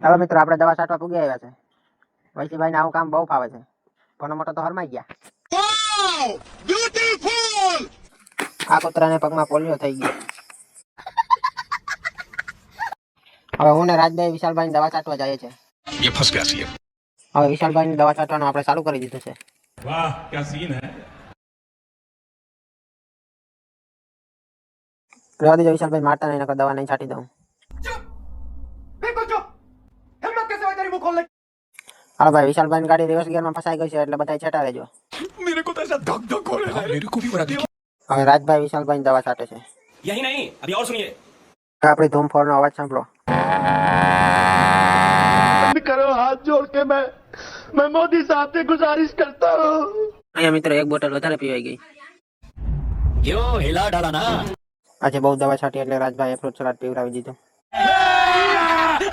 ચાલો મિત્રો આપણે દવા છાંટવા પૂગી આવ્યા છે. વૈસીભાઈ ને આવું કામ બહુ ફાવે છે. કોનો મોટો તો હરમાઈ ગયા. આ કૂતરાને પગમાં પોલિયો થઈ ગયો. હવે હું ને રાજભાઈ વિશાલભાઈ દવા છાંટવા જઈએ છે. હવે વિશાલભાઈ ની દવા છાંટવાનું આપણે ચાલુ કરી દીધું છે. વાહ ક્યા સીન હે. રહેવા દેજો વિશાલભાઈ, મારતા નહીં, નકર દવા નહીં છાંટી દઉં. હાલો ભાઈ, વિશાલભાઈ ની ગાડી રિવર્સ ગિયરમાં ફસાઈ ગઈ છે એટલે બધા છેટા રહેજો. मेरे को तो ऐसा धक धक हो रहा है. मेरे को भी बड़ा दिख. હવે રાજભાઈ વિશાલભાઈ ની દવા છાંટે છે. यही नहीं, अभी और सुनिए. આપણી ધૂમ ફોર નો અવાજ સાંભળો. करो हाथ जोड़ के मैं मोदी साहब से गुजारिश करता हूँ. અહીંયા મિત્રો એક બોટલ વધારે પીવાઈ ગઈ. क्यों हिला डाला ना. આજે બહુ દવા છાંટી એટલે રાજભાઈએ ફ્રૂટ સલાડ પીવડાવી દીધું.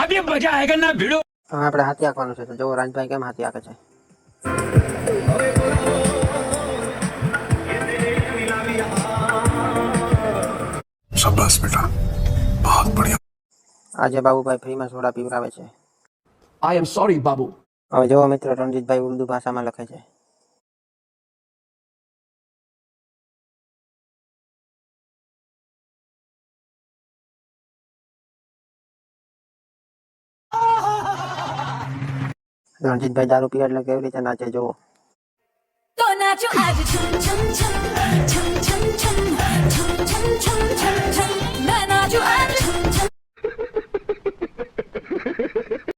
अभी मजा आएगा ना भिड़ो. હવે આપણે હાથી આંકવાનું છે, તો જુઓ રાજભાઈ કેમ હાથી આંકે છે. शाबाश बेटा, बहुत बढ़िया. આજે બાબુભાઈ ફ્રીમાં સોડા પીવડાવે છે. I am sorry, बाबू. હવે જુઓ મિત્રો, રણજીતભાઈ ઉર્દુ ભાષામાં લખે છે. રણજીતભાઈ દારૂ પીએ એટલે કેવી રીતે નાચે જુઓ. તો નાચો આજ છમ છમ છમ છમ છમ છમ છમ છમ છમ છમ છમ. मैं नाचू आज